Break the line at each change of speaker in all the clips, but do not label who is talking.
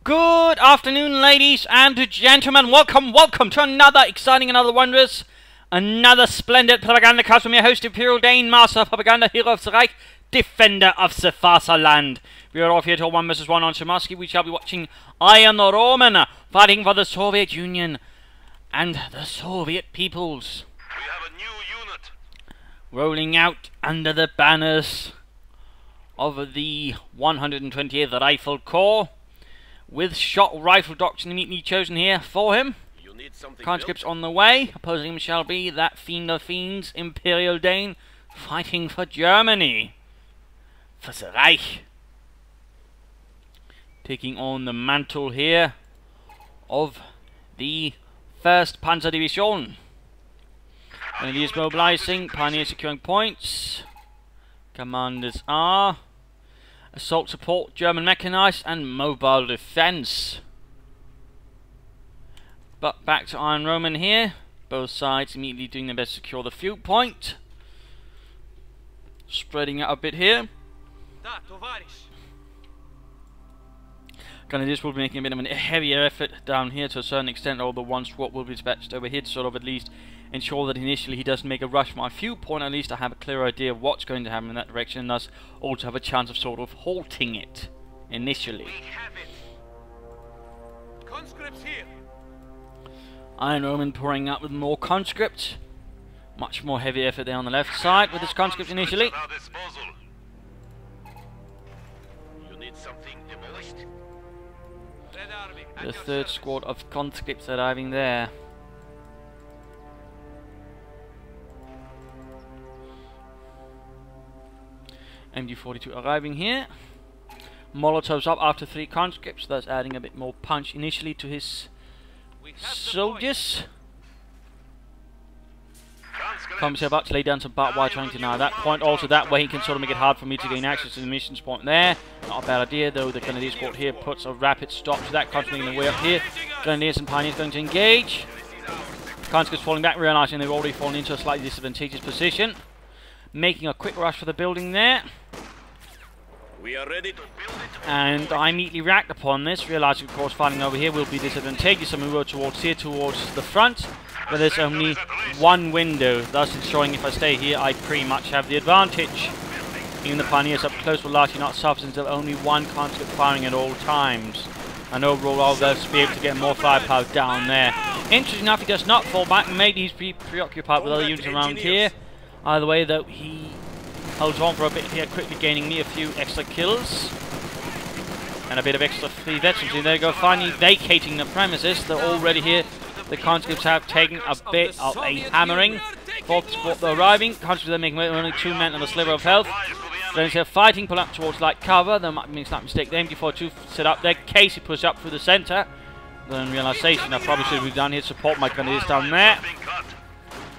Good afternoon, ladies and gentlemen. Welcome to another exciting, another wondrous, another splendid Propagandacast from your host, ImperialDane, Master of Propaganda, Hero of the Reich, Defender of the Vaterland. We are off here to 1 vs 1 on Shemaski. We shall be watching IronRoman fighting for the Soviet Union and the Soviet peoples.
We have a new unit.
Rolling out under the banners of the 128th Rifle Corps, with shot rifle doctrine immediately chosen here for him.
You need something
Conscripts on the way. Opposing him shall be that fiend of fiends, ImperialDane, fighting for Germany, for the Reich. Taking on the mantle here of the 1st Panzer Division. And he is mobilizing, Pioneer securing points. Commanders are assault support, German mechanized, and mobile defense. But back to IronRoman here. Both sides immediately doing their best to secure the fuel point. Spreading out a bit here. Grenadiers will be making a bit of a heavier effort down here to a certain extent, although one squad will be dispatched over here to sort of at least ensure that initially he doesn't make a rush for my fuel point. At least I have a clear idea of what's going to happen in that direction, and thus also have a chance of sort of halting it initially.
We have it. Conscripts here.
IronRoman pouring out with more conscripts. Much more heavy effort there on the left side with his conscripts initially.
At our disposal. You need something demolished. Red Army, at
The
your
3rd
service.
squad of conscripts arriving there. MG42 arriving here. Molotovs up after 3 conscripts, thus adding a bit more punch initially to his soldiers. Comes here about to lay down some barbed wire, trying to deny that point. Also that way he can sort of make it hard for me to gain access to the missions point there. Not a bad idea, though. The Grenadier squad here puts a rapid stop to that, constantly in the way up here. Grenadiers and Pioneers going to engage. Conscripts falling back, realizing they've already fallen into a slightly disadvantageous position. Making a quick rush for the building there.
We are ready to build it.
And I immediately react upon this, realizing of course fighting over here will be disadvantageous, so we move towards here, towards the front, where there's only one window, thus ensuring if I stay here I pretty much have the advantage. Even the Pioneers up close will largely not suffer, since there are only one conscript firing at all times. And overall I'll thus be able to get more firepower down there. Interesting enough, he does not fall back. Maybe he's preoccupied with other units around here. Either way, though, he holds on for a bit here, quickly gaining me a few extra kills. And a bit of extra free veterans. And there you go, finally vacating the premises. They're already here. The conscripts have taken a bit of a hammering. 4th squad they're arriving. Conscripts are making only 2 men and a sliver of health. Then here fighting, pull up towards light cover. There might be a slight mistake. The MG42 set up there. Casey pushed up through the centre. Then realization I probably should have done here. Support my grenadiers down there.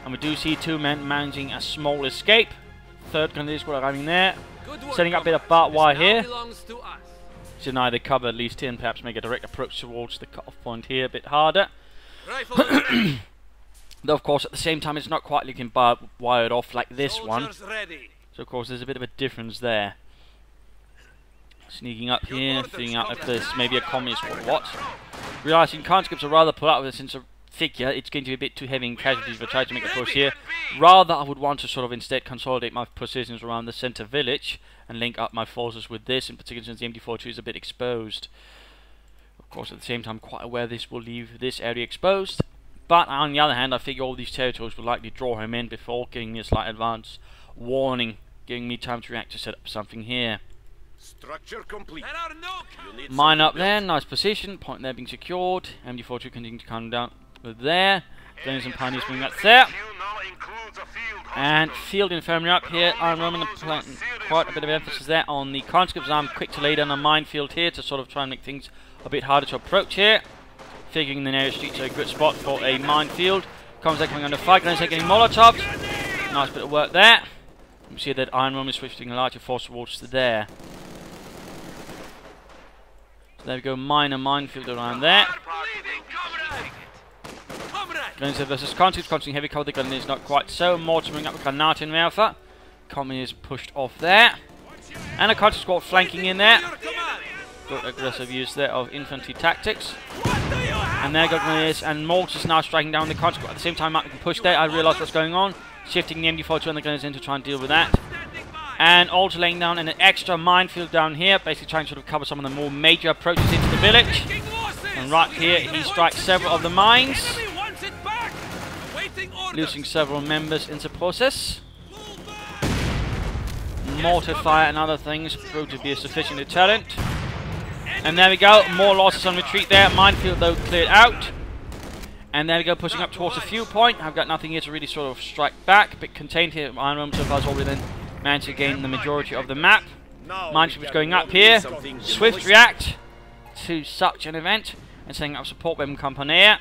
And we do see 2 men managing a small escape. 3rd Grenadier squad arriving there. Setting up a bit of barbed wire here. Deny the cover at least here, and perhaps make a direct approach towards the cut-off point here a bit harder. Though of course at the same time it's not quite looking barbed wired off like this one. So of course there's a bit of a difference there. Sneaking up here, figuring out if there's maybe a communist or what. Realizing conscripts are rather pull out with a sense of figure, it's going to be a bit too heavy in casualties if I try to make a push here. Rather, I would want to sort of instead consolidate my positions around the centre village and link up my forces with this, in particular since the MG42 is a bit exposed. Of course, at the same time, quite aware this will leave this area exposed. But on the other hand, I figure all these territories will likely draw him in before giving me a slight advance warning, giving me time to react to set up something here.
Structure complete.
Mine up there, nice position, point there being secured. MG42 continuing to come down with there. Then some Pioneers moving up there. And field infirmary up here. IronRoman planting quite a bit of emphasis there on the conscripts. I'm quick to lay down a minefield here to sort of try and make things a bit harder to approach here. Figuring the narrow streets are a good spot for a minefield. Comes there coming under fire. Grenadiers getting molotovs. Nice bit of work there. You see that IronRoman is switching a larger force towards there. So there we go, minor minefield around there. Grenadiers versus conscripts, conscripting heavy cover. The Grenadiers not quite so. Mortaring up with Granatenwerfer. Communists pushed off there. And a conscript squad flanking in there. Good aggressive use there of infantry tactics. And there go Grenadiers and mortars now striking down the conscript. At the same time, Mark can push there. I realise what's going on. Shifting the MD42 and the Grenadiers in to try and deal with that. And also laying down an extra minefield down here, basically trying to sort of cover some of the more major approaches into the village. And right here, he strikes several of the mines, losing several members in the process. Mortar fire and other things proved to be a sufficient deterrent. And there we go, more losses on retreat there. Minefield though cleared out. And there we go, pushing up towards the fuel point. I've got nothing here to really sort of strike back, but contained here. IronRoman so far has already then managed to gain the majority of the map. Mineships going up here. Swift react to such an event and setting up support weapon company.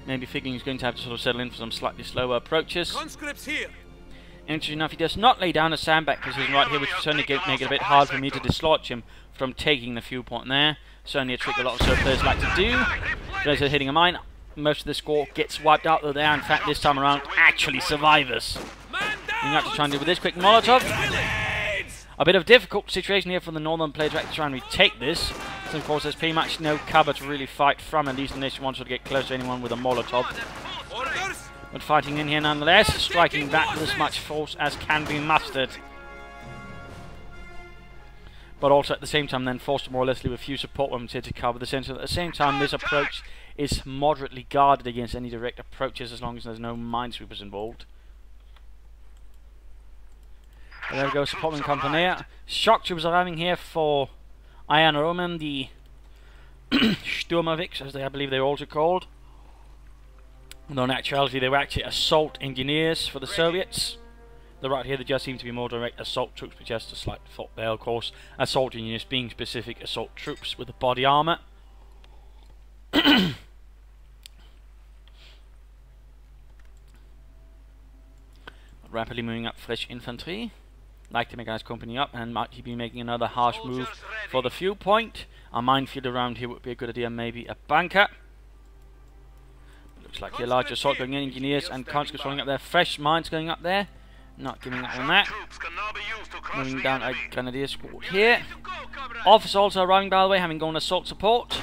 Maybe figuring he's going to have to sort of settle in for some slightly slower approaches.
Conscripts here.
Interesting enough, he does not lay down a sandbag position right here, which will certainly make it a bit hard for me to dislodge him from taking the fuel point there. Certainly a trick a lot of server players like to do. Those are hitting a mine. Most of the score gets wiped out, though they are, in fact, this time around, actually survivors. You have to try and deal with this quick Molotov. A bit of a difficult situation here for the northern players to try and retake this. So, of course, there's pretty much no cover to really fight from, at least unless you want to get close to anyone with a Molotov. But fighting in here nonetheless, striking back with as much force as can be mustered. But also at the same time then forced to more or less leave a few support weapons here to cover the center. At the same time, this approach is moderately guarded against any direct approaches as long as there's no minesweepers involved. But there we go, support weapon company. Shock troops arriving here for IronRoman, the Sturmovix, as I believe they're also called. Though in actuality they were actually assault engineers for the Soviets. The right here, they just seem to be more direct assault troops, but just a slight fault there, of course. Assault engineers being specific assault troops with the body armor. Rapidly moving up fresh infantry. Like the mechanized company up, and might he be making another harsh move for the fuel point. A minefield around here would be a good idea, maybe a bunker. Looks like a large assault going in, engineers and conscripts rolling up there. Fresh mines going up there. Not giving up on that. Moving down a grenadier squad here. Officers also arriving, by the way, having gone assault support.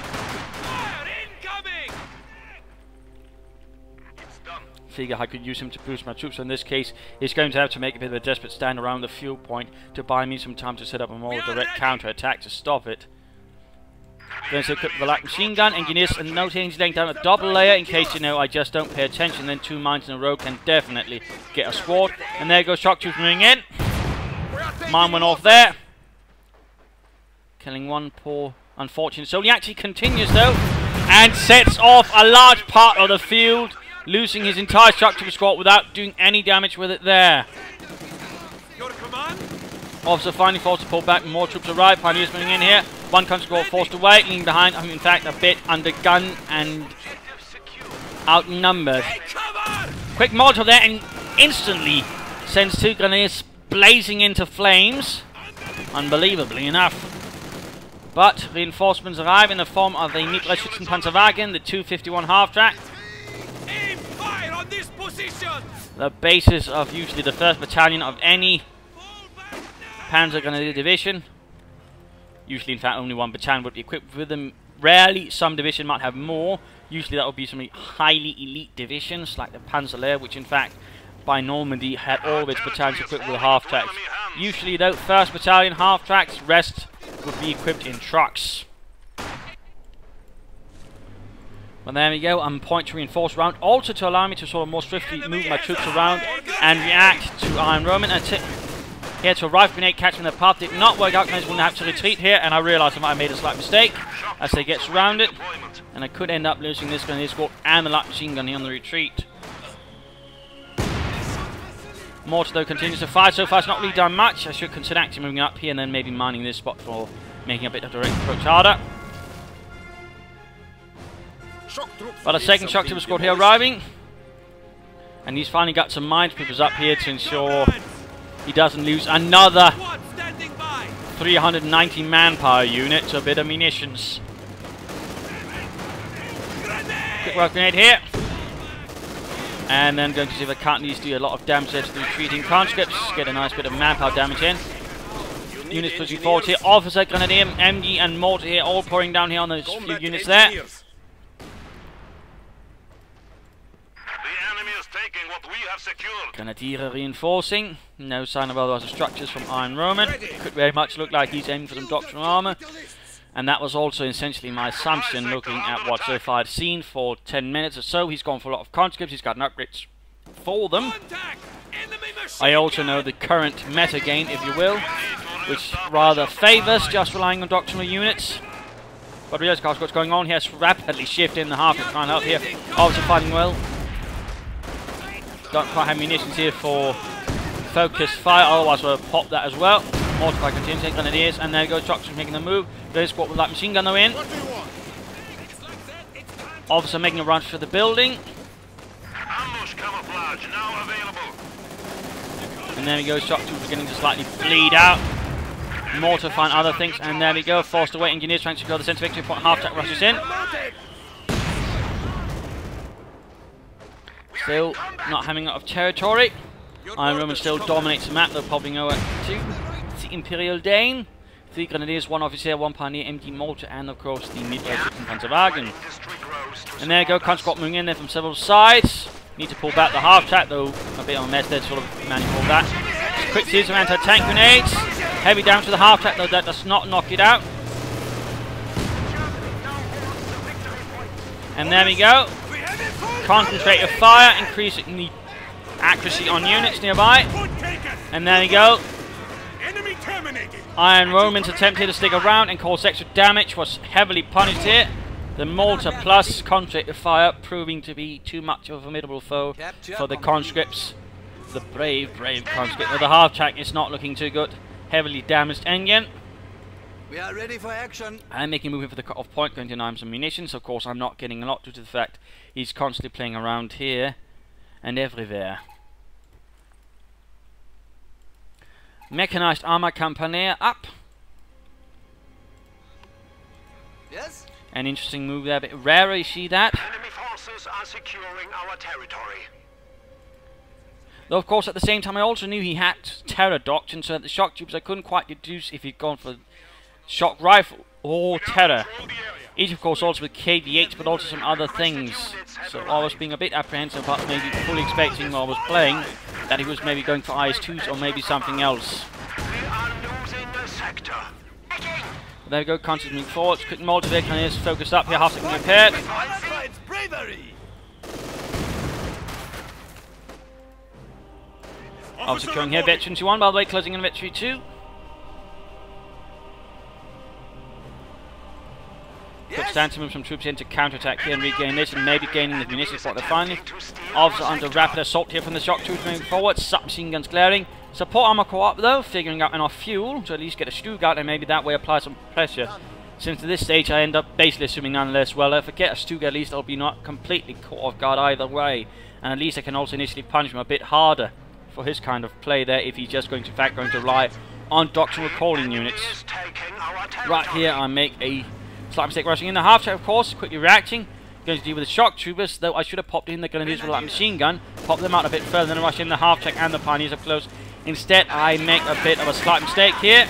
Figure I could use him to boost my troops. So in this case, he's going to have to make a bit of a desperate stand around the fuel point to buy me some time to set up a more direct counter-attack to stop it. Going to equip the light machine gun. Engineers and notating laying down a double layer in case, you know, I just don't pay attention. Then 2 mines in a row can definitely get a squad. And there goes shock troops moving in. Mine went off there. Killing one poor unfortunate soul. He actually continues though and sets off a large part of the field, losing his entire shock troop squad without doing any damage with it there.
Your command?
Officer finally forced to pull back. More troops arrive. Pioneers moving in here. One conscript forced away, leaving behind. I mean, in fact, a bit undergunned and outnumbered. Quick Molotov there, and instantly sends 2 grenadiers blazing into flames. Unbelievably enough. But reinforcements arrive in the form of the Niederschützenpanzerwagen, the 251 half-track.
Aim fire on this position.
The basis of usually the 1st battalion of any Panzer Grenadier division. Usually, in fact, only 1 battalion would be equipped with them. Rarely, some division might have more. Usually, that would be some highly elite divisions, like the Panzerlehr, which, in fact, by Normandy had all of its battalions equipped with half-tracks. Usually, though, 1st battalion half-tracks, rest would be equipped in trucks. Well, there we go. I'm point to reinforce round, also to allow me to sort of more swiftly move my troops around and react to IronRoman. And here to arrive, grenade catching the path did not work out. Guys will have to retreat here, and I realised I might have made a slight mistake as they get surrounded, and I could end up losing this grenadier squad and the light machine gun here on the retreat. Mortar though continues to fire. So far it's not really done much. I should consider actually moving up here and then maybe mining this spot for making a bit of direct approach harder. But a second shock troop squad here arriving, and he's finally got some minesweepers up here to ensure he doesn't lose another 390 manpower unit to a bit of munitions. Quick work grenade here. And then going to see if I can't at least do a lot of damage there to the retreating conscripts. Get a nice bit of manpower damage in. units pushing forward here. Officer, Grenadier, MG and Mortar here, all pouring down here on those few units there.
The enemy is taking what we have secured.
Grenadier reinforcing. No sign of other structures from IronRoman. Could very much look like he's aiming for some doctrinal armor. And that was also essentially my assumption looking at what so far I'd seen for 10 minutes or so. He's gone for a lot of conscripts, he's got upgrades for them. I also know the current meta game, if you will, which rather favours just relying on doctrinal units. But realize what's going on here is rapidly shifting the half to try and help here. Obviously fighting well. Don't quite have munitions here for focused fire, otherwise we'll pop that as well. Mortar fire continues, Grenadiers, and there goes Doctrine making the move. There's squad with light machine gun though in. Officer making a run for the building.
Ambush camouflage now available.
And there we go, Shock 2 beginning to slightly bleed out. Mortar find other things, and there we go. Forced away, engineers trying to secure the centre victory point. Half-track rushes in. Still not having a lot of territory. IronRoman still dominates the map. They'll probably go to the ImperialDane. 3 Grenadiers, 1 Officer, 1 Pioneer, MG Mortar, and of course the mid-range Panzerwagen. And there you go, Conscript moving in there from several sides. Need to pull back the half-track, though a bit on a mess there to sort of manage all that. Just quick series of anti-tank grenades. Heavy down to the half-track, though that does not knock it out. And there we go. Concentrate your fire, increasing the accuracy on units nearby. And there we go. IronRoman's attempt here to stick around and cause extra damage was heavily punished here. The Mortar plus concentrate your fire proving to be too much of a formidable foe for the conscripts. The brave conscript. With the half-track, it's not looking too good. Heavily damaged engine.
We are ready for action.
I'm making a move for the cut-off point, going to deny him some munitions. Of course, I'm not getting a lot due to the fact he's constantly playing around here and everywhere. Mechanized armor Campanier up.
Yes?
An interesting move there, a bit rarer, you see that?
Enemy forces are securing our territory.
Though of course at the same time I also knew he had terror doctrine, so at the shock troops I couldn't quite deduce if he'd gone for shock rifle or terror. Each of course also with KV8 but also some other things. So I was being a bit apprehensive but maybe fully expecting while I was playing that he was maybe going for IS-2s or maybe something else.
We are losing the sector.
There we go, constantly moving forwards. Quick multi is focused up here, half second repaired. Obviously securing here, Veteran 2-1, by the way, closing in Veteran 2. Quick stand to move some troops in to counter-attack here and regain this, and maybe gaining the munitions for the final. Officer under rapid assault here from the shock troops moving forward, submachine guns glaring. Support armor co-op though, figuring out enough fuel to at least get a Stuttgart and maybe that way apply some pressure. Since to this stage I end up basically assuming nonetheless, well if I get a Stuttgart at least I'll be not completely caught off guard either way. And at least I can also initially punish him a bit harder for his kind of play there if he's just going to, in fact, going to rely on doctrinal recalling units. Right here I make a slight mistake rushing in the half-track of course, quickly reacting. Going to deal with the shock troopers, though I should have popped in the Grenadiers with a light machine gun, pop them out a bit further, then rush in the half-track and the Pioneers up close. Instead, I make a bit of a slight mistake here.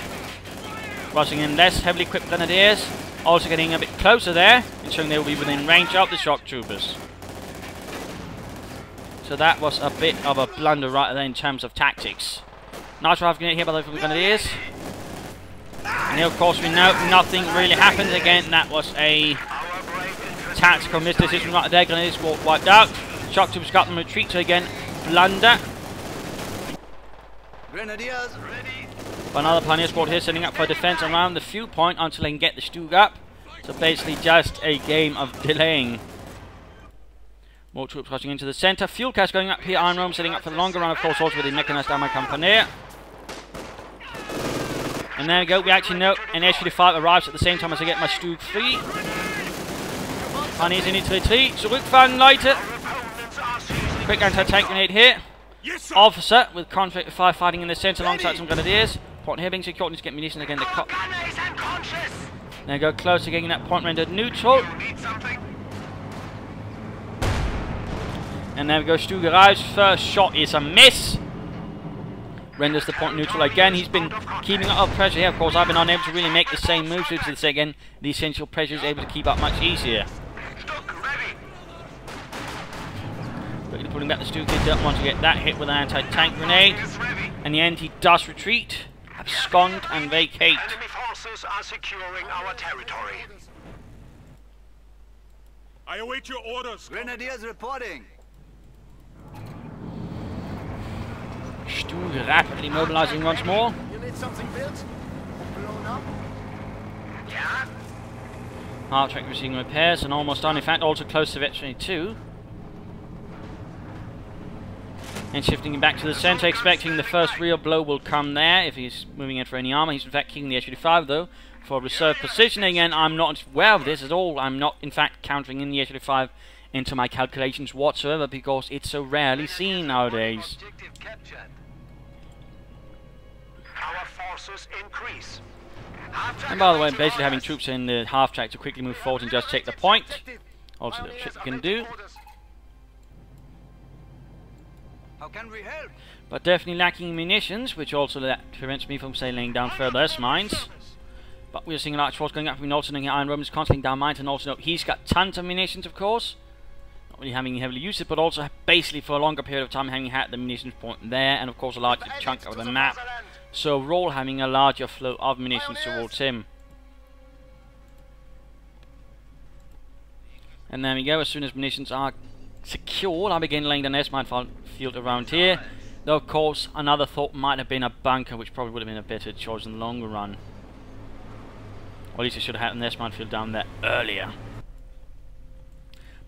Rushing in less heavily equipped Grenadiers, also getting a bit closer there, ensuring they will be within range of the shock troopers. So that was a bit of a blunder right there in terms of tactics. Nice half grenade here by the Grenadiers. And here, of course, we know nothing really happened. Again, that was a tactical misdecision right there. Grenadiers got wiped out. Shock troopers got them retreat to again blunder.
Grenadiers ready.
Another Pioneer squad here setting up for defense around the fuel point until they can get the Stuttgart. So basically just a game of delaying. More troops rushing into the center. Fuel cache going up here. IronRoman setting up for the longer run, of course, also with the mechanized armor Campanier. And there we go. We actually know an SU-5 arrives at the same time as I get my Stug free. Pioneers in into retreat. Zurückfahren, Leute. Quick anti-tank grenade here. Officer with conflict fire fighting in the center alongside some Grenadiers. Point here being secured. Need to get munitions again. There we go. Close to getting that point rendered neutral. And there we go. Stug arrives. First shot is a miss. renders the point neutral again. He's been keeping up pressure here. Of course, I've been unable to really make the same moves. So to say again, the essential pressure is able to keep up much easier. Quickly pulling back the Stuka. Don't want to get that hit with an anti-tank grenade. In the end, he does retreat, abscond, and vacate.
Enemy forces are securing our territory.
I await your orders.
Grenadiers reporting.
Stuka rapidly mobilizing once more.
You need something built? Blown up?
Yeah?
Half-track receiving repairs and almost done. In fact, also close to Veteran 2. And shifting him back to the center, expecting the first real blow will come there if he's moving in for any armor. He's in fact kicking the H-35 though for reserve positioning, and I'm not aware of this at all. I'm not in fact countering in the H-35 into my calculations whatsoever because it's so rarely seen nowadays.
Objective captured.
Our forces increase.
And by the way, basically having troops in the half-track to quickly move forward and just take the point. Also the trick we can do.
How can we help?
But definitely lacking munitions, which also prevents me from, say, laying down further S-mines. But we're seeing a large force going up. We can also know IronRoman's constantly down mines, and also know he's got tons of munitions, of course. Not really having heavily used it, but also basically for a longer period of time having had the munitions point there, and of course a larger chunk of the map. So overall having a larger flow of munitions towards him. And there we go, as soon as munitions are secured, I begin laying down an S-mine field around here. Though of course another thought might have been a bunker, which probably would have been a better choice in the longer run. Or at least I should have had an S-mine field down there earlier.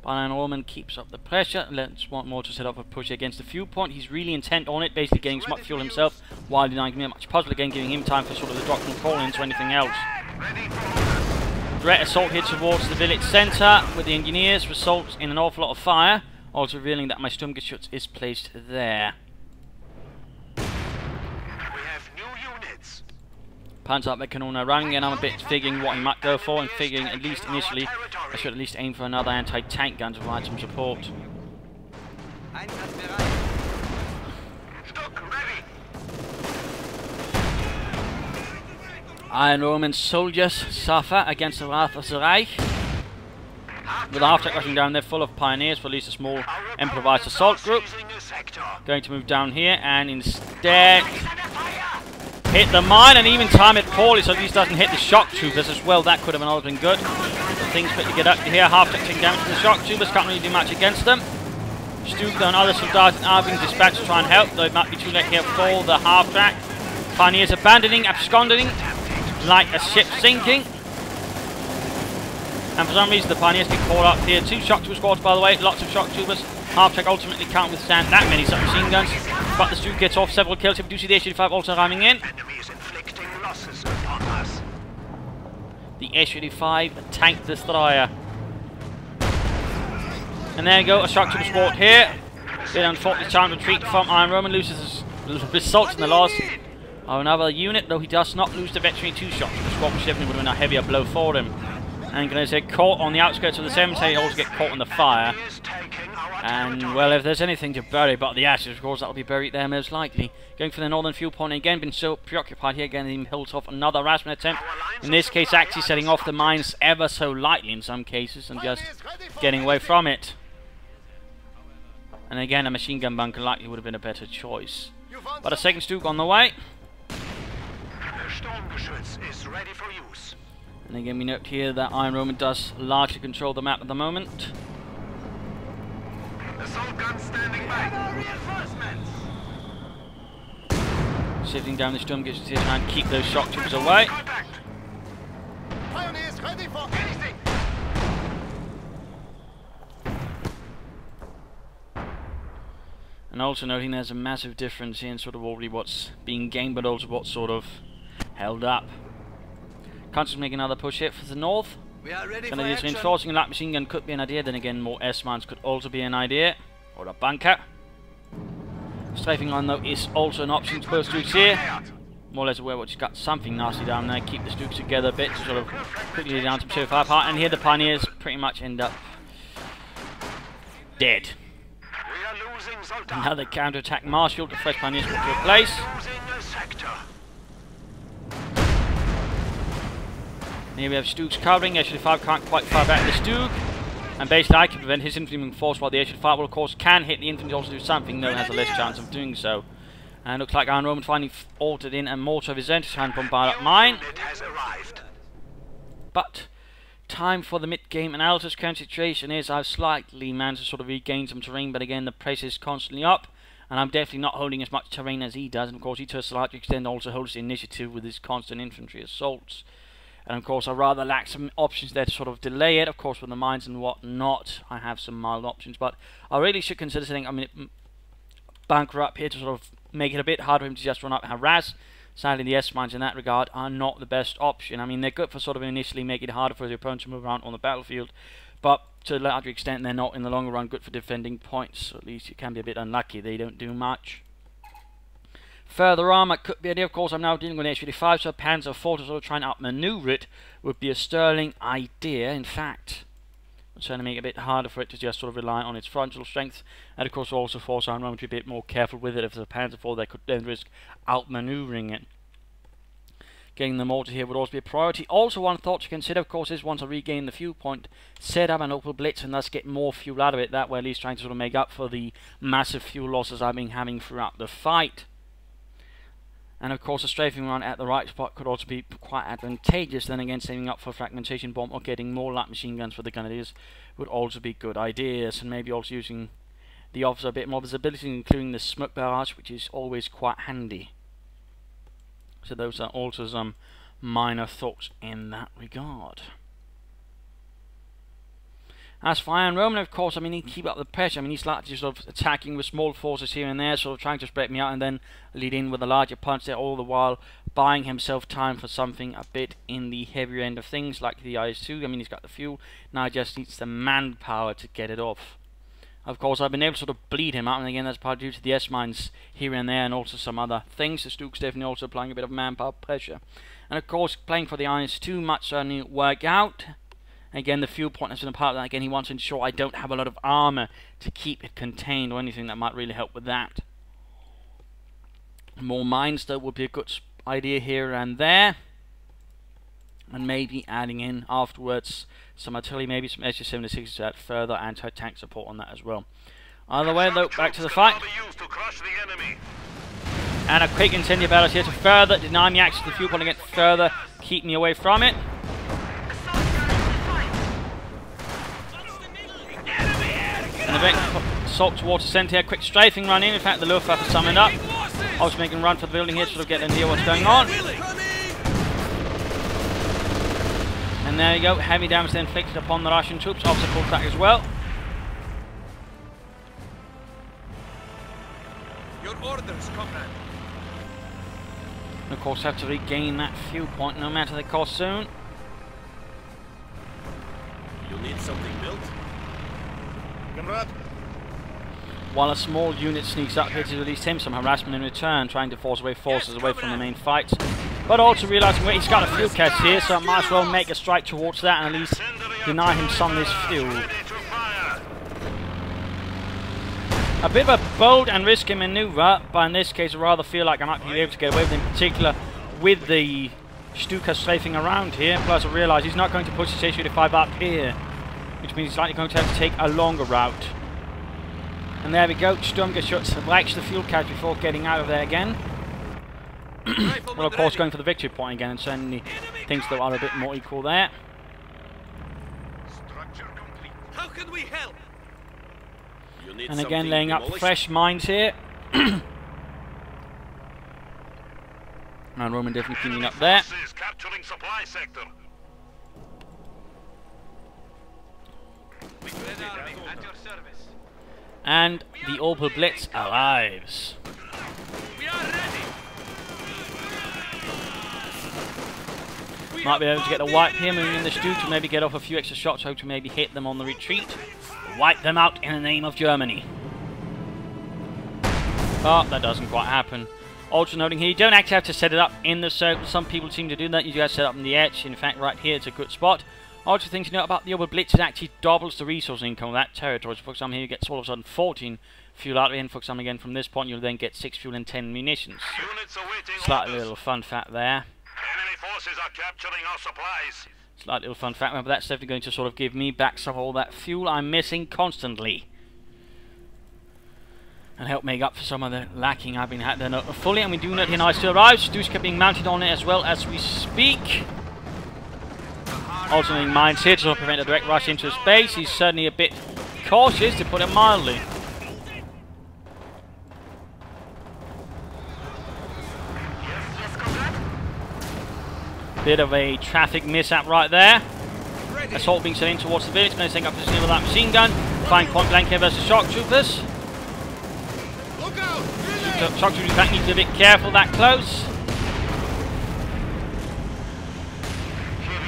But IronRoman keeps up the pressure. Let's want more to set up a push against the fuel point. He's really intent on it, basically getting as much fuel himself while denying me much puzzle again, giving him time for sort of the doctrine call into anything else. Direct assault here towards the village centre with the engineers results in an awful lot of fire, also revealing that my Sturmgeschütz is placed there.
We have new units.
Panzerabwehrkanone running, and I'm a bit figuring what he might go for, and figuring at least initially I should at least aim for another anti-tank gun to provide some support.
Einsatzbereit.
Stuck ready.
IronRoman soldiers suffer against the wrath of the Reich. With the half-track rushing down there full of pioneers for at least a small improvised assault group. Going to move down here and instead hit the mine and even time it poorly, so at least doesn't hit the shock troopers as well. That could have always been good. Things quickly get up to here. Half-track taking damage to the shock troopers. Can't really do much against them. Stuka and other soldiers are being dispatched to try and help, though it might be too late here for the half-track. Pioneers abandoning, absconding like a ship sinking. And for some reason the pioneers get caught up here. 2 shock trooper squads, by the way, lots of shock troopers. Half-track ultimately can't withstand that many submachine guns, but the Stuka gets off several kills. We do see the H-35 also ramming in.
Enemy is inflicting losses upon us.
The H-35 tank destroyer. And there you go, a shock trooper squad here. Bit unfortunate time retreat from IronRoman, loses results in the loss of another unit, though he does not lose the Veteran 2 shock trooper squad, which definitely would have been a heavier blow for him. And going to say caught on the outskirts of the cemetery, also get caught in the fire. And well, if there's anything to bury but the ashes, of course that'll be buried there most likely. Going for the northern fuel point again, been so preoccupied here, again he holds off another harassment attempt. In this case actually setting off the mines ever so lightly in some cases and just getting away from it. And again a machine gun bunker likely would have been a better choice. But a second Stuka on the way.
The Sturmgeschütz is ready for use.
And again we note here that IronRoman does largely control the map at the moment.
Assault gun standing by. Reinforcements.
Shifting down the Sturmgeschütz here to try and keep those shock troopers away.
Pioneers ready for anything.
And also noting there's a massive difference here in sort of already what's being gained, but also what's sort of held up. Can't just make another push here for the north.
We are ready for
Gonna
action.
reinforcing a light machine gun could be an idea, then again more S-mines could also be an idea. Or a bunker. Strafing line though is also an option to both Stuks here. More or less aware what she's got something nasty down there, keep the Stuks together a bit to sort of quickly down to show fire apart, and here the pioneers pretty much end up dead.
We are losing Soldat.
Another counter-attack marshal, the fresh pioneers put to a place.
Losing
And here we have Stuke's covering. H-35 can't quite fire back the Stuke. And basically I can prevent his infantry moving force, while the H-35 will of course can hit the infantry, also do something, though it has a less chance of doing so. And looks like IronRoman finally altered in a mortar of his own to try and bombard up mine. But time for the mid-game analysis. Current situation is I've slightly managed to sort of regain some terrain, but again the press is constantly up, and I'm definitely not holding as much terrain as he does. And of course he to a large extent also holds the initiative with his constant infantry assaults. And of course I rather lack some options there to sort of delay it. Of course with the mines and whatnot I have some mild options, but I really should consider setting bunker up here to sort of make it a bit harder for him to just run up and harass. Sadly the S-mines in that regard are not the best option. I mean they're good for sort of initially making it harder for the opponent to move around on the battlefield, but to a larger extent they're not in the longer run good for defending points. So at least you can be a bit unlucky they don't do much. Further on, it could be an idea. Of course, I'm now dealing with an H-35, so Panzer IV to sort of try and outmaneuver it would be a sterling idea. In fact, I'm trying to make it a bit harder for it to just sort of rely on its frontal strength, and of course also force IronRoman to be a bit more careful with it. If it's a Panzer IV, they could then risk outmaneuvering it. Getting the mortar here would also be a priority. Also, one thought to consider, of course, is once I regain the fuel point, set up an Opel Blitz and thus get more fuel out of it. That way, at least trying to sort of make up for the massive fuel losses I've been having throughout the fight. And of course a strafing run at the right spot could also be quite advantageous. Then again, saving up for a fragmentation bomb or getting more light machine guns for the Grenadiers would also be good ideas. And maybe also using the officer a bit more visibility, including the smoke barrage, which is always quite handy. So those are also some minor thoughts in that regard. As for IronRoman, of course, I mean, he can keep up the pressure. I mean, he's likely sort of attacking with small forces here and there, sort of trying to spread me out and then lead in with a larger punch there, all the while buying himself time for something a bit in the heavier end of things, like the IS-2. I mean, he's got the fuel, now he just needs the manpower to get it off. Of course, I've been able to sort of bleed him out, and again, that's partly due to the S-mines here and there, and also some other things. The Stuke's definitely also applying a bit of manpower pressure. And of course, playing for the IS-2 might certainly work out. Again, the fuel point has been a part of that. Again, he wants to ensure I don't have a lot of armor to keep it contained or anything that might really help with that. More mines, though, would be a good idea here and there. And maybe adding in afterwards some artillery, maybe some SU-76 to add further anti-tank support on that as well. Either way, though, back to the fight. And a quick incendiary barrel here to further deny me access to the fuel point again, further keep me away from it. And a big assault towards the centre here, quick strafing run in. In fact, the Luftwaffe is summoned up. Also making a run for the building here to sort of get an idea what's going on. And there you go, heavy damage inflicted upon the Russian troops. Officer pulled back as well.
Your orders, comrade.
And of course, have to regain that fuel point, no matter the cost soon.
You'll need something built. Comrade.
While a small unit sneaks up here to release him some harassment in return, trying to force away forces away from the main fight. But also realising wait, he's got a fuel cache here, so I might as well make a strike towards that and at least deny him some of this fuel. A bit of a bold and risky manoeuvre, but in this case I rather feel like I might be able to get away with it, in particular with the Stuka strafing around here. Plus I realise he's not going to push his H-35 up here, which means he's likely going to have to take a longer route. And there we go, Sturmgeschütz breaks the fuel cache before getting out of there again. Well, of course, going for the victory point again, and certainly things that are a bit more equal there.
Structure complete. How can we help?
And again, laying up fresh mines here. And Roman definitely cleaning up there.
Capturing supply sector.
At your service.
And the Opel Blitz arrives.
We are ready.
Might be able to get the wipe here, moving in the Stu to maybe get off a few extra shots, hope to maybe hit them on the retreat. Wipe them out in the name of Germany. But that doesn't quite happen. Also noting here, you don't actually have to set it up in the circle. Some people seem to do that. You just set it up on the edge. In fact, right here it's a good spot. Also, things to note about the Opel Blitz, it actually doubles the resource income of that territory. So for example, here you get all of a sudden 14 fuel out of it, and for example, again from this point, you'll then get 6 fuel and 10 munitions.
Units awaiting
Slightly
orders.
little fun fact there.
Enemy forces are capturing our supplies.
Slight little fun fact, but that's definitely going to sort of give me back some of all that fuel I'm missing constantly. And help make up for some of the lacking I've been had there not fully. And we do note here nice to arrive. Stu's being mounted on it as well as we speak. Alternating mines here to sort of prevent a direct rush into his base. He's certainly a bit cautious, to put it mildly. Bit of a traffic mishap right there. Assault being sent in towards the village. Going to take up position with that machine gun. Flying point blank here versus shock troopers. Shock troopers in fact need to be a bit careful that close.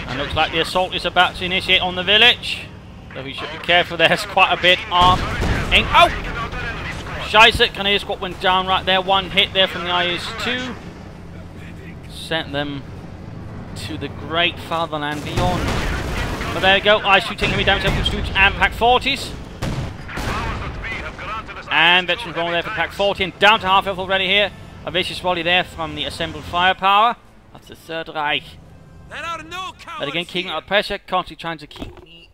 And looks like the assault is about to initiate on the village. So we should be careful, there's quite a bit of... Oh! Scheisse, Canadian squad went down right there. One hit there from the IS-2. Sent them to the great fatherland beyond. But there we go, IS-2 taking me down to Stooge and Pack 40s. And veterans going there for Pack 40 and down to half health already here. A vicious volley there from the assembled firepower of the Third Reich. But again, keeping up pressure, constantly trying to keep me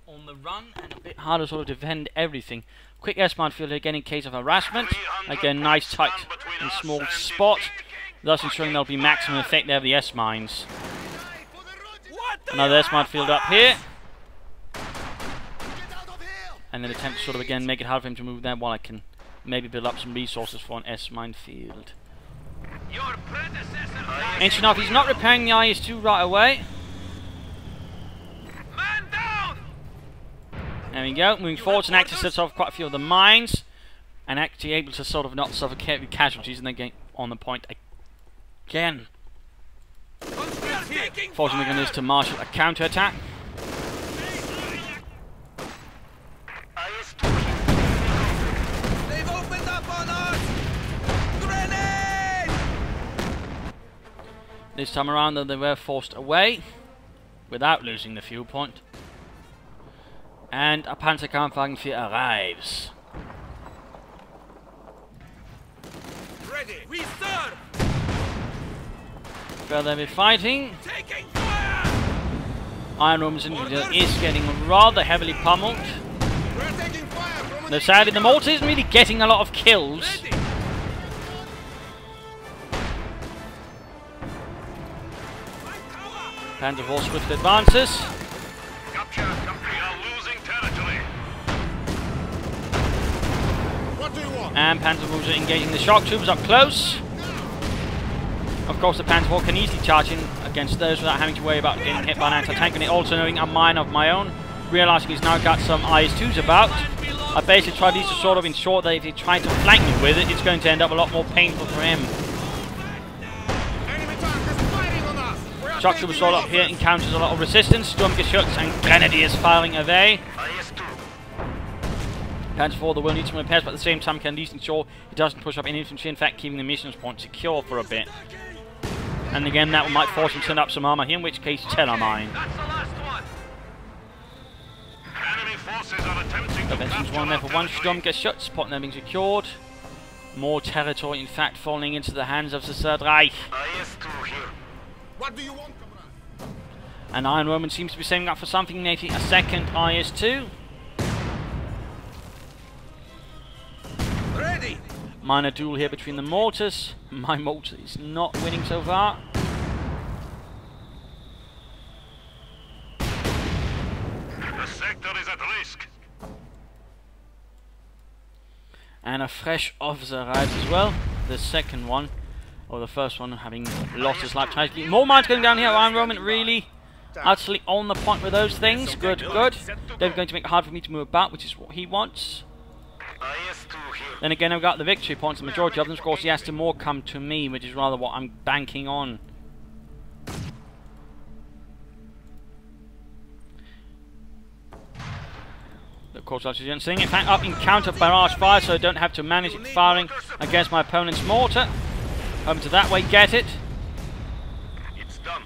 on the run and a bit harder to sort of defend everything. Quick S-mine field again in case of harassment. Again, nice tight and small spot, thus ensuring there'll be maximum effect there of the S-mines. Another S-mine field up here. And then attempt to sort of again make it hard for him to move there while I can maybe build up some resources for an S-mine field. Interesting enough, he's not repairing the IS-2 right away.
Man down!
There we go, moving forward and actually sets off quite a few of the mines. And actually able to sort of not suffocate with casualties and then get on the point again. Fortunately, we're going to marshal a counter-attack.
They've opened up on us! Grenade!
This time around, though, they were forced away without losing the fuel point. And a Panzerkampfwagen arrives.
Ready! We serve!
Further we're fighting.
Taking fire!
IronRoman is getting rather heavily pummeled.
We're taking fire from
Though sadly, the mortar isn't really getting a lot of kills.
Ready!
Panzer IV swift advances.
Capture! We are losing territory! What do you want?
And Panzer IV engaging the shock troopers up close. Of course, the Panzer IV can easily charge in against those without having to worry about getting hit by an anti-tank. And it also knowing a mine of my own, realizing he's now got some IS-2s about. I basically tried these to sort of ensure that if he tried to flank me with it, it's going to end up a lot more painful for him. Shock troopers all up here, encounters a lot of resistance. Sturmgeschütz and Grenadiers firing away. Panzer IV, the will need some repairs, but at the same time can at least ensure it doesn't push up any infantry, in fact keeping the missions point secure for a bit. And again, that might force him to send up some armor here, in which case Tellermine.
That's the last one! Enemy forces are attempting to
Prevention's one there for one. Sturmgeschütz, spot now being secured. More territory, in fact, falling into the hands of the Third Reich.
What do you want, comrade?
And IronRoman seems to be saving up for something, maybe a second IS-2.
Ready!
Minor duel here between the mortars. My mortar is not winning so far.
The sector is at risk.
And a fresh officer arrives as well. The second one, or the first one, having lost his life tragically. More mines going down here. IronRoman really utterly on the point with those things. Good, good. They're going to make it hard for me to move about, which is what he wants. Then again, I've got the victory points, the majority of them. Of course, he has to more come to me, which is rather what I'm banking on. Of course, that's the thing. In fact, up in counter barrage fire, so I don't have to manage it firing against my opponent's mortar. Hoping to that way get it.
It's done.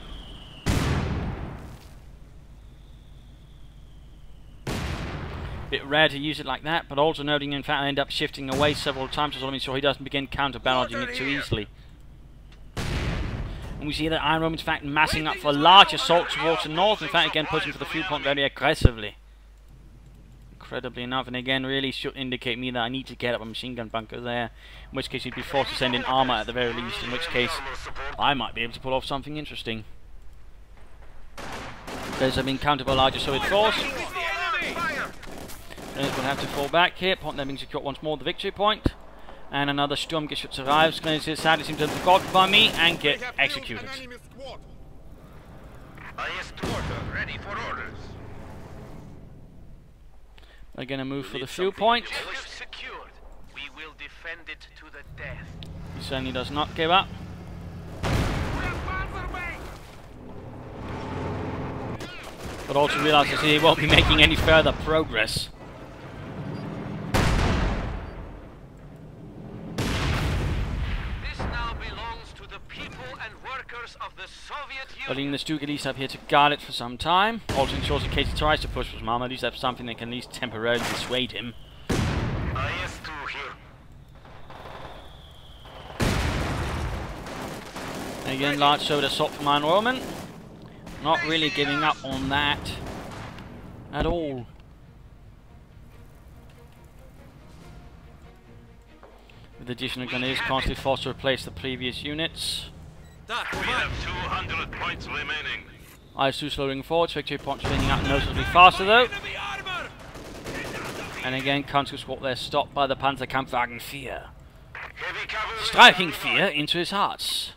Bit rare to use it like that, but also noting, in fact, I end up shifting away several times to sort of ensure he doesn't begin counter barraging it too easily. And we see that IronRoman, in fact, massing up for a large assault towards the north. In fact, again, pushing for the fuel point very aggressively. Incredibly enough, and again, really should indicate me that I need to get up a machine gun bunker there. In which case, you'd be forced to send in armor at the very least. In which case, I might be able to pull off something interesting. Those have been countered by a larger Soviet force. We'll have to fall back here. Point there being secured once more, the victory point. And another Sturmgeschütz arrives. Grenadiers sadly seem to have forgotten by me and get executed.
Ready for orders.
We're going to move for the fuel point.
Secured. We will defend it to the death.
He certainly does not give up. But also realizes he won't be making any further progress.
This now belongs to the people and workers of the Soviet
But
Union.
the Duke at least up here to guard it for some time. Also ensures in case he tries to push for some armor, at least have something that can at least temporarily dissuade him.
IS-2 here.
Again, large Soviet assault from IronRoman. Not really giving up on that at all. With additional grenadiers constantly forced to replace the previous units.
We have 200 points remaining.
IS-2 slowing forward, victory points spinning out noticeably faster though. And again, Counterattack there stopped by the Panzerkampfwagen 4.
Heavy cavalry.
Striking fear into his hearts.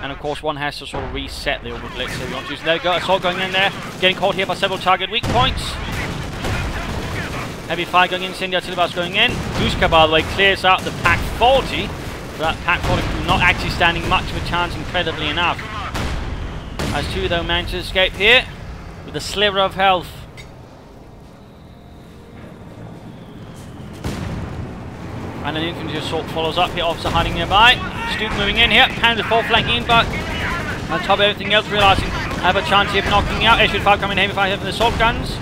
And of course one has to sort of reset the overblitz if you want to. So there we go, assault going in there, getting caught here by several target weak points. Heavy fire going in, incendiary artillery barrage going in. Dushka, by the way, clears out the Pack 40. So that Pack 40 not actually standing much of a chance, incredibly enough. IS-2 though managed to escape here with a sliver of health. And an infantry assault follows up here, officer hiding nearby. Stuke moving in here, Panzer 4 flanking in, but on top of everything else, realizing I have a chance here of knocking me out. SU-5 coming in, heavy fire from the assault guns.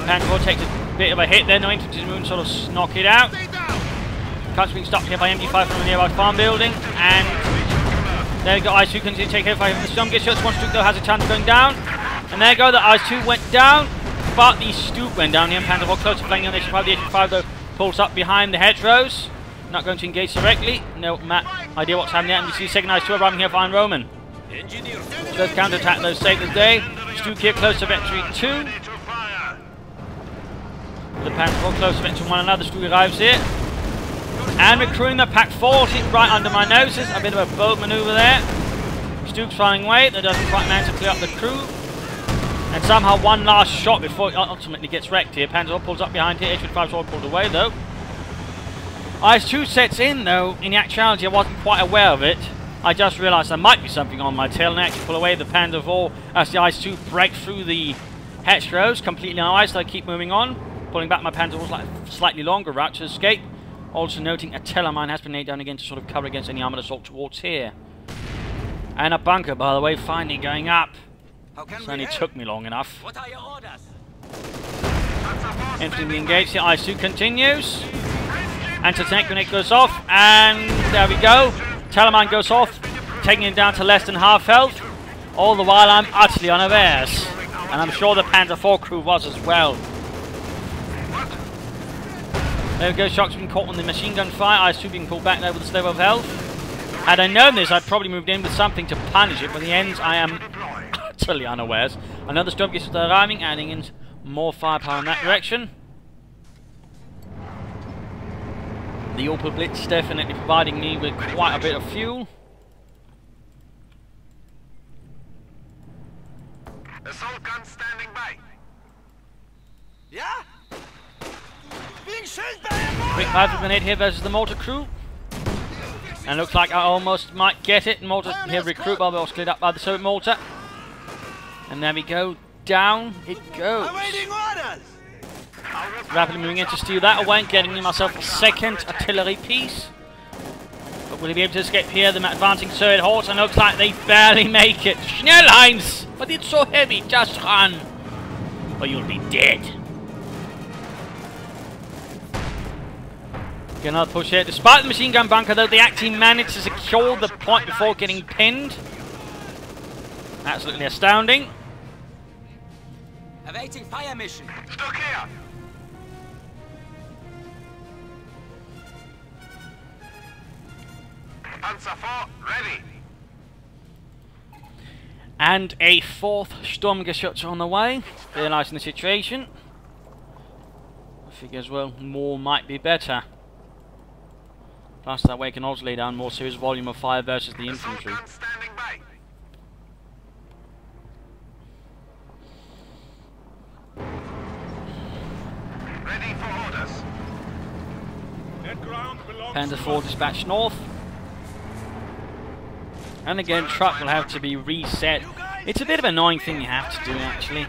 Panzer 4 takes a bit of a hit there, no infantry moving, sort of knock it out. Cuts being stopped here by MG5 from a nearby farm building, and there we go, IS-2 continues to take heavy fire from the Sturmgeschütz. One Stuke though has a chance of going down, and there we go, the IS-2 went down. But the Stuke went down here, and Panzer 4 close to flanking on the SU-5. The SU-5 though pulls up behind the hedgerows. Not going to engage directly. No idea what's happening there. And we see second IS-2 arriving here for IronRoman. Does counter-attack those save the day. Stuke here close to Victory 2. The Panzer 4 close to Victory 1 another. Stuke arrives here. And recruiting the Pack 40 right under my noses. A bit of a boat maneuver there. Stuke's flying away. That doesn't quite manage to clear up the crew. And somehow one last shot before it ultimately gets wrecked here. Panzer 4 pulls up behind here. SU-5 sort of pulled away though. IS-2 sets in though. In actuality, I wasn't quite aware of it. I just realised there might be something on my tail and I actually pull away the Panzer 4 as the IS-2 break through the hedgerows completely on ice. So I keep moving on, pulling back my Panzer 4 slightly longer route to escape. Also noting a telemine has been laid down again to sort of cover against any armoured assault towards here. And a bunker, by the way, finally going up. It only took me long enough.
What are your orders?
Infantry engaged here. IS-2 continues. Anti-tank grenade goes off. And there we go. Telemine goes off, taking it down to less than half health. All the while I'm utterly unawares. And I'm sure the Panzer 4 crew was as well. There we go. Shock's been caught on the machine gun fire. IS-2 being pulled back there with a sliver of health. Had I known this, I'd probably moved in with something to punish it. But in the end, I am utterly unawares. Another Sturmgeschütz arriving, adding in more firepower in that direction. The Opel Blitz definitely providing me with quite a bit of fuel.
Assault gun standing by.
Yeah?
Quick rifle grenade here versus the mortar crew. And looks like I almost might get it. Mortar here recruit, but was cleared up by the Soviet mortar. And there we go. Down it goes. Rapidly moving in to steal that away, getting myself a second artillery piece. But will he be able to escape here? The advancing Soviet horse, and looks like they barely make it. Schnellheinz! But it's so heavy, just run! Or you'll be dead. Get another push here. Despite the machine gun bunker, though, they actually managed to secure the point before getting pinned. Absolutely astounding.
Awaiting fire mission.
Stuck here. Panzer 4, ready.
And a fourth Sturmgeschütz on the way, realising the situation. I figure as well, more might be better. Plus that way can also lay down more serious volume of fire versus the infantry.
Assault gun standing by. Ready for orders.
That ground belongs
Panzer
to
IV
us.
dispatched north. And again, truck will have to be reset. It's a bit of an annoying thing you have to do, actually.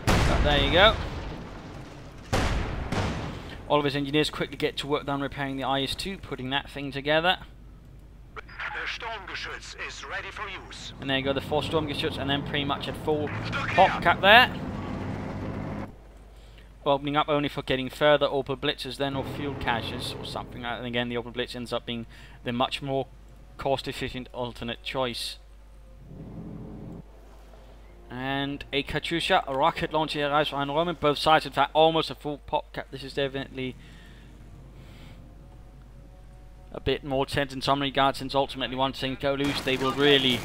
But there you go. All of his engineers quickly get to work on repairing the IS-2, putting that thing together.
The Sturmgeschütz is ready for use.
And there you go, the 4 Sturmgeschütz, and then pretty much a full pop cap there. Opening up only for getting further Opel Blitzers then, or fuel caches, or something like that. And again, the Opel Blitz ends up being the much more cost-efficient alternate choice. And a Katyusha, a rocket launcher here arrives for IronRoman. Both sides, in fact, almost a full pop cap. This is definitely a bit more tense in some regards, since ultimately once things go loose, they will really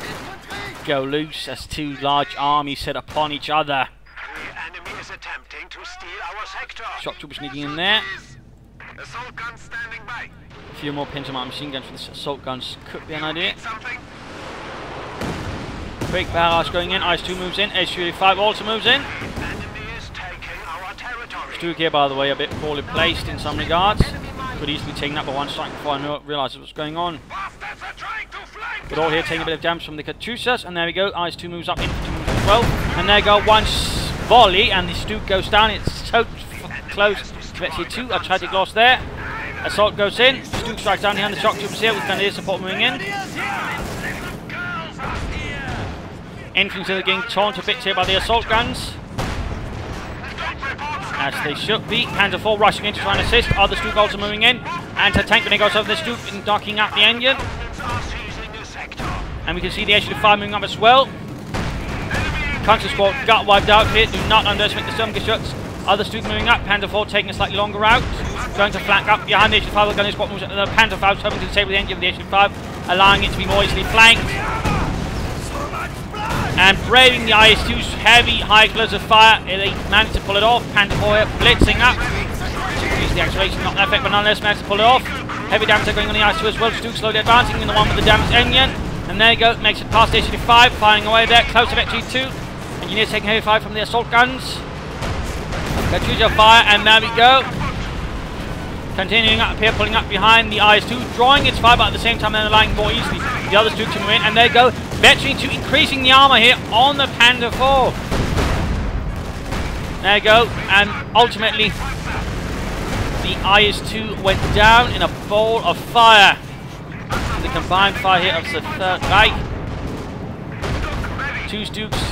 go loose as two large armies set upon each other.
The enemy is attempting to steal our sector.
Shock troopers sneaking in there.
Assault gun standing by.
A few more pins on my machine guns for the assault guns could be an idea.
Something.
Quick barrage going in, IS-2 moves in, SU-5 also moves in.
Enemy is taking our territory.
Stuke here, by the way, a bit poorly placed in some regards. Could easily be taken up by one strike before I realised what's going on.
Bastards are trying to flank
But all here taking a bit of damage from the Katyushas, and there we go, IS-2 moves up, infantry moves as well. And there go one volley, and the Stuke goes down. It's so close to SU-2, a tragic loss there. Assault goes in, Stuke strikes down here, and the shock troopers here with Grenadier support moving in. Infantry are getting torn to bits here by the assault guns, as they should be. Panzer IV rushing in to try and assist. Other Stuke also moving in. Anti-tank grenade goes over the Stuke and knocking out the engine. And we can see the SU-5 moving up as well. Country squad got wiped out here. Do not underestimate the Sturmgeschütz. Other Stuke moving up. Panzer IV taking a slightly longer route. Going to flank up behind the SU-5. The gunner squad moves. The Panzer V is hoping to disable the engine of the SU-5, allowing it to be more easily flanked. And braving the IS-2's heavy, high explosive fire, they managed to pull it off. Panzer IV blitzing up. Use the acceleration, not that effect, but nonetheless managed to pull it off. Heavy damage going on the IS-2 as well. Stuke slowly advancing in the one with the damaged engine. And there you go, makes it past the SU-5, firing away there, close to SU-2. Engineers taking heavy fire from the assault guns. Katyusha fire, and there we go. Continuing up here, pulling up behind the IS-2, drawing its fire, but at the same time then allowing more easily the other Stuke to move in. And there you go, veteran to increasing the armour here on the Panzer IV. There you go, and ultimately the IS-2 went down in a ball of fire. The combined fire here of the Third Reich. 2 Stukes,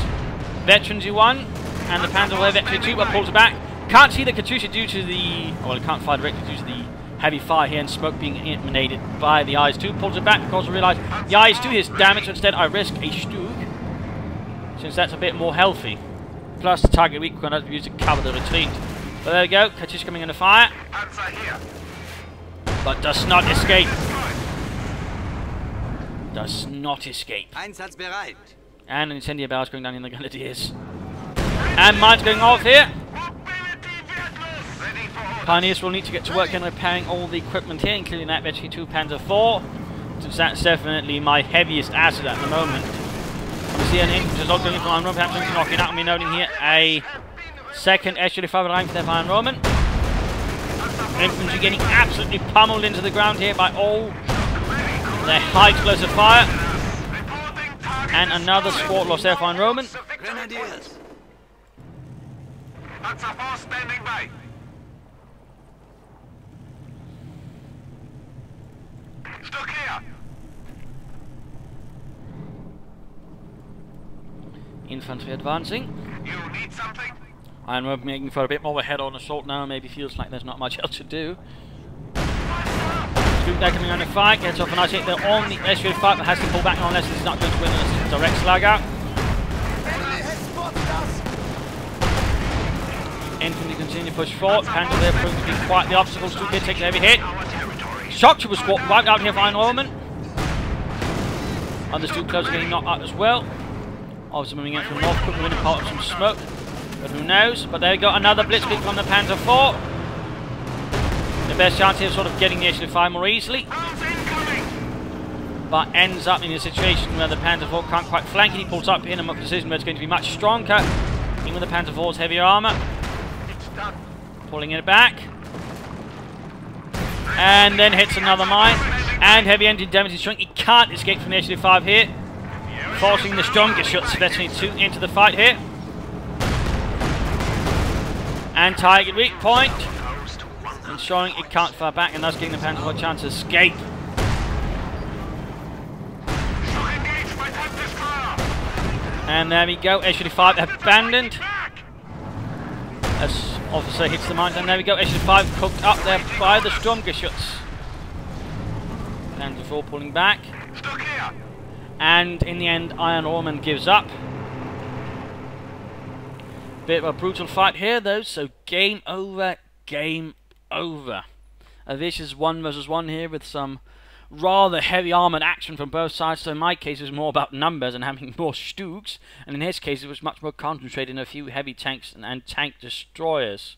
veterans who won, and the Panzer IV veteran 2 were pulled back. Can't see the Katyusha due to the, well, can't fire directly due to the heavy fire here and smoke being emanated by the IS-2. Pulls it back because I realise the IS-2 is damaged, so instead I risk a Stuke, since that's a bit more healthy. Plus the target weak can be used to cover the retreat. But there we go, Katyusha coming under fire, but does not escape. Does not escape.
Einsatzbereit.
And an incendiary barrage going down in the Grenadiers. And mines going off here. Pioneers will need to get to work on repairing all the equipment here, including that SU-2 Panzer IV, since that's definitely my heaviest asset at the moment. We see an infantry assault going from IronRoman, perhaps knocking out, and we're noting here a second SU-5 line for their IronRoman. Infantry getting absolutely pummeled into the ground here by all their high explosive fire. And another squad lost there for IronRoman.
Grenadiers.
Panzer IV standing by. Stuck here.
Infantry advancing.
You need something?
IronRoman making for a bit more of a head-on assault now. Maybe feels like there's not much else to do. Scoop there coming on the fight, gets off a nice hit there on the SU fight, but has to pull back unless he's not going to win a direct slag out. Infantry continue to push forward. Panther there proving to be quite the obstacle. Scoop here takes a heavy hit. Shock Trooper squad right out here for IronRoman. Other Stoop close getting knocked out as well. Obviously moving in from north, quickly winning part of some smoke. But who knows? But there we go, another blitzkrieg from the Panther IV. The best chance here of sort of getting the HQ5 more easily. But ends up in a situation where the Panther IV can't quite flank it. He pulls up in a position where it's going to be much stronger. Even with the Panther IV's heavier armour. Pulling it back. And then hits another mine. And heavy engine damage is showing he can't escape from the HQ5 here. Forcing the strongest shots, Veteran 2 into the fight here. And target weak point. Ensuring it can't fire back and thus giving the Panther IV a chance to escape. And there we go, HQ5 abandoned. As officer hits the mine, and there we go, HQ5 cooked up there by the Sturmgeschütz. Panther IV pulling back. And in the end, IronRoman gives up. Bit of a brutal fight here though, so game over, game over. A vicious 1 versus 1 here with some rather heavy armoured action from both sides, so in my case it was more about numbers and having more Stooks, and in his case it was much more concentrated in a few heavy tanks and tank destroyers.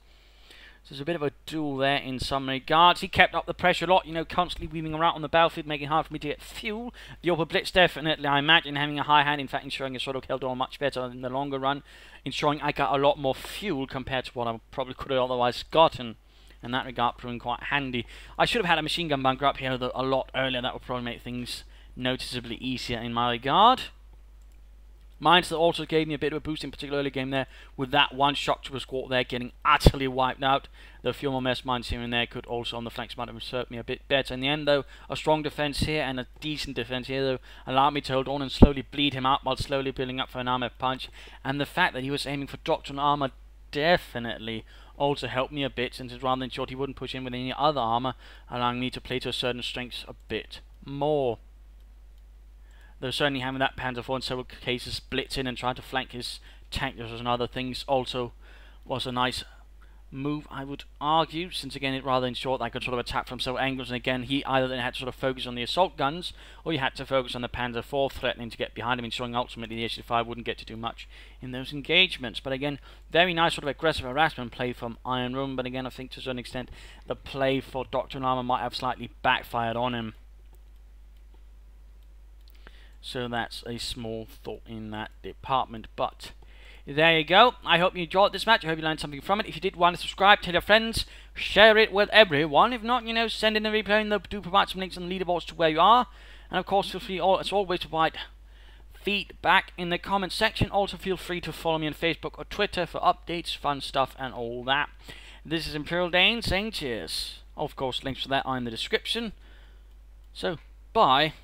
So there's a bit of a duel there in some regards. He kept up the pressure a lot, you know, constantly weaving around on the battlefield, making it hard for me to get fuel. The upper blitz definitely, I imagine, having a high hand, in fact ensuring I sort of held on much better in the longer run, ensuring I got a lot more fuel compared to what I probably could have otherwise gotten. In that regard, proving quite handy. I should have had a machine gun bunker up here a lot earlier. That would probably make things noticeably easier in my regard. Mines that also gave me a bit of a boost in particular early game there, with that one Shock Trooper squad there getting utterly wiped out. Though a few more mess mines here and there could also on the flanks might have served me a bit better. In the end though, a strong defense here and a decent defense here though allowed me to hold on and slowly bleed him out while slowly building up for an armor punch. And the fact that he was aiming for doctrine armor definitely also helped me a bit, since it's rather than short he wouldn't push in with any other armor, allowing me to play to a certain strengths a bit more. Though certainly having that Panther IV in several cases blitz in and try to flank his tankers and other things also was a nice move, I would argue, since again it rather in short I could sort of attack from several angles, and again he either then had to sort of focus on the assault guns or you had to focus on the Panther IV threatening to get behind him, ensuring ultimately the HQ5 wouldn't get to do much in those engagements. But again, very nice sort of aggressive harassment play from IronRoman, but again I think to a certain extent the play for Doctrine Armor might have slightly backfired on him. So that's a small thought in that department, but there you go. I hope you enjoyed this match. I hope you learned something from it. If you did want to subscribe, tell your friends, share it with everyone. If not, you know, send in a replay and do provide some links on the leaderboards to where you are. And of course, feel free, as always, to provide feedback in the comment section. Also, feel free to follow me on Facebook or Twitter for updates, fun stuff, and all that. This is ImperialDane saying cheers. Of course, links to that are in the description. So, bye.